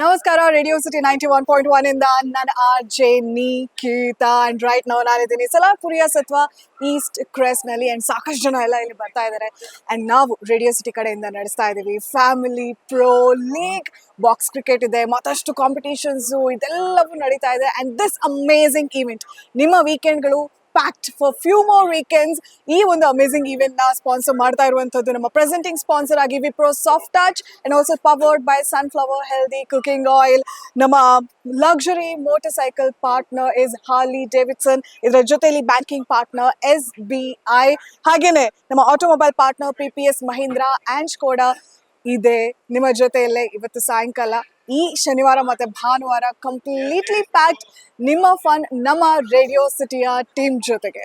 ನಮಸ್ಕಾರ radio city 91.1 ಇಂದ ನಾನು R J Nikhita and right ನಾವು ನಾನಿದ್ದೀನಿ ಸಲಾರ್ಪುರಿಯ ಸತ್ವ ಈಸ್ಟ್ ಕ್ರೆಸ್ಟ್ ನಲ್ಲಿ ಅಂಡ್ ಸಾಕಷ್ಟು ಜನ ಎಲ್ಲ ಇಲ್ಲಿ ಬರ್ತಾ ಇದ್ದಾರೆ ಅಂಡ್ ನಾವು ರೇಡಿಯೋ ಸಿಟಿ ಕಡೆಯಿಂದ ನಡೆಸ್ತಾ ಇದ್ದೀವಿ family pro league box cricket ಇದೆ ಮತ್ತಷ್ಟು ಕಾಂಪಿಟೇಷನ್ಸು ಇದೆಲ್ಲವೂ ನಡೀತಾ ಇದೆ ಅಂಡ್ ದಿಸ್ ಅಮೇಝಿಂಗ್ ಈವೆಂಟ್ ನಿಮ್ಮ ವೀಕೆಂಡ್ಗಳು packed for few more weekends. ಈ ಒಂದು ಅಮೇಸಿಂಗ್ ಈವೆಂಟ್ ನ ಸ್ಪಾನ್ಸರ್ ಮಾಡ್ತಾ ಇರುವಂತದ್ದು ನಮ್ಮ ಪ್ರೆಸೆಂಟಿಂಗ್ ಸ್ಪಾನ್ಸರ್ ಆಗಿ Wipro soft touch and also powered by sunflower healthy cooking oil. ನಮ್ಮ luxury motorcycle partner is Harley Davidson. ಇದರ ಜೊತೆಲಿ ಬ್ಯಾಂಕಿಂಗ್ ಪಾರ್ಟ್ನರ್ SBI. ಹಾಗೇನೆ ನಮ್ಮ automobile partner PPS Mahindra and Skoda ಇದೆ ನಿಮ್ಮ ಜೊತೆಯಲ್ಲೇ ಇವತ್ತು ಸಾಯಂಕಾಲ. ಈ ಶನಿವಾರ ಮತ್ತೆ ಭಾನುವಾರ ಕಂಪ್ಲೀಟ್ಲಿ ಪ್ಯಾಕ್ಡ್ ನಿಮ್ಮ ಫನ್ ನಮ್ಮ ರೇಡಿಯೋ ಸಿಟಿಯ ಟೀಮ್ ಜೊತೆಗೆ.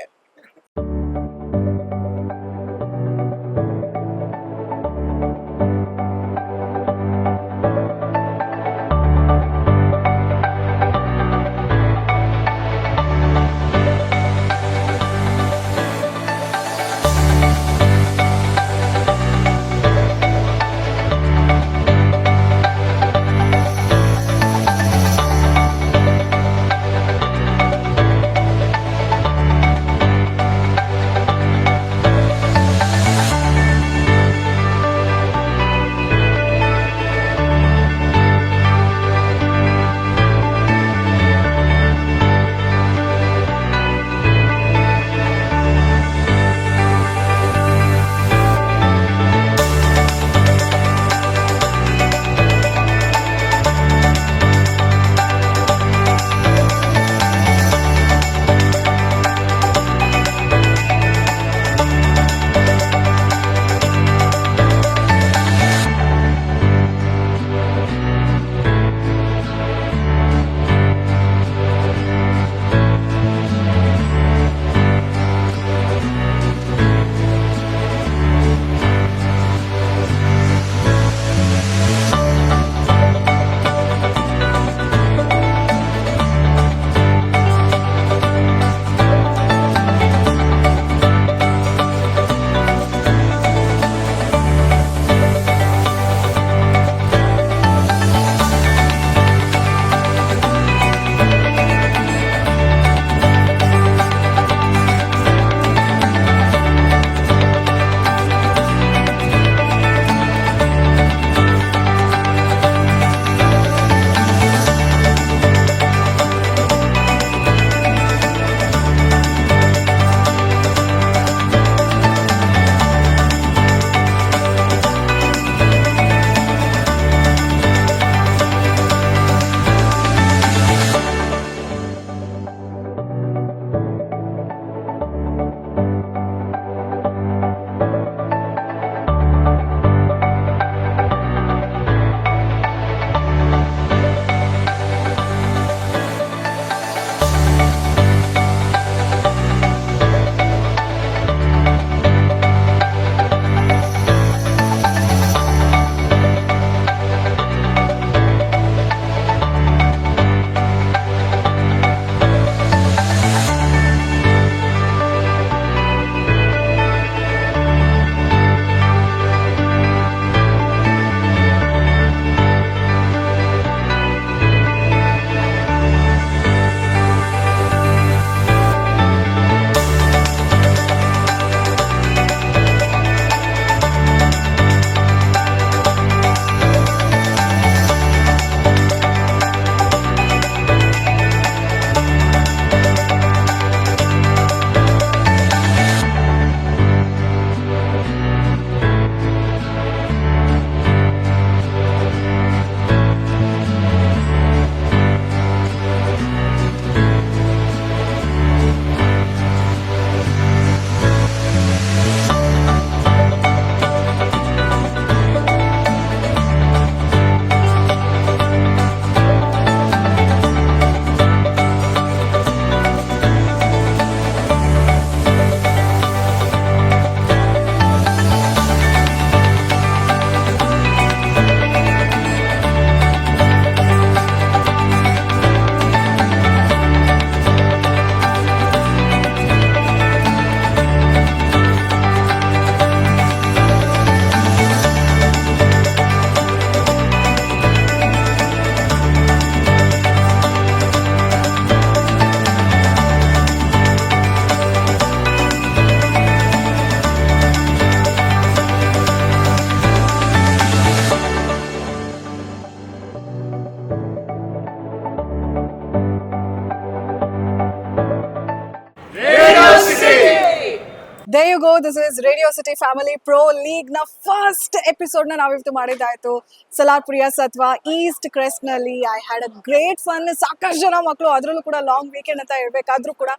This is radio city family pro league ನ ಫಸ್ಟ್ ಎಪಿಸೋಡ್ ನ ನಾವಿವತ್ತು ಮಾಡಿದ್ದಾಯ್ತು ಸಲಾರ್ಪುರಿಯ ಸತ್ವ ಈಸ್ಟ್ ಕ್ರೆಸ್ಟ್ ನಲ್ಲಿ. I had a great fun. ಸಾಕಷ್ಟು ಜನ ಮಕ್ಕಳು, ಅದರಲ್ಲೂ ಕೂಡ ಲಾಂಗ್ ವೀಕೆಂಡ್ ಅಂತ ಹೇಳ್ಬೇಕಾದ್ರೂ ಕೂಡ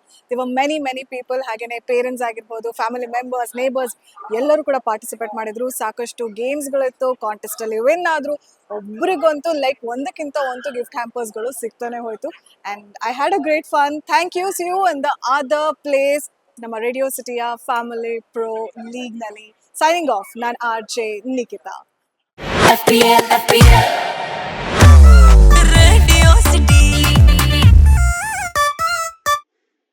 ಮೆನಿ ಪೀಪಲ್, ಹಾಗೇನೆ ಪೇರೆಂಟ್ಸ್ ಆಗಿರ್ಬೋದು, ಫ್ಯಾಮಿಲಿ ಮೆಂಬರ್ಸ್, ನೇಬರ್ಸ್ ಎಲ್ಲರೂ ಕೂಡ ಪಾರ್ಟಿಸಿಪೇಟ್ ಮಾಡಿದ್ರು. ಸಾಕಷ್ಟು ಗೇಮ್ಸ್ಗಳಿತ್ತು, ಕಾಂಟೆಸ್ಟ್ ಅಲ್ಲಿ ವಿನ್ ಆದ್ರು. ಒಬ್ರಿಗಂತೂ ಲೈಕ್ ಒಂದಕ್ಕಿಂತ ಒಂದು ಗಿಫ್ಟ್ ಹ್ಯಾಂಪರ್ಸ್ಗಳು ಸಿಗ್ತಾನೆ ಹೋಯ್ತು. And I had a great fun. Thank you. See you in the other place. ನಮ್ಮ ರೇಡಿಯೋ ಸಿಟಿಯ ಫ್ಯಾಮಿಲಿ ಪ್ರೋ ಲೀಗ್ ನಲ್ಲಿ ಸೈನಿಂಗ್ ಆಫ್. ನಾನು RJ ನಿಖಿತಾ.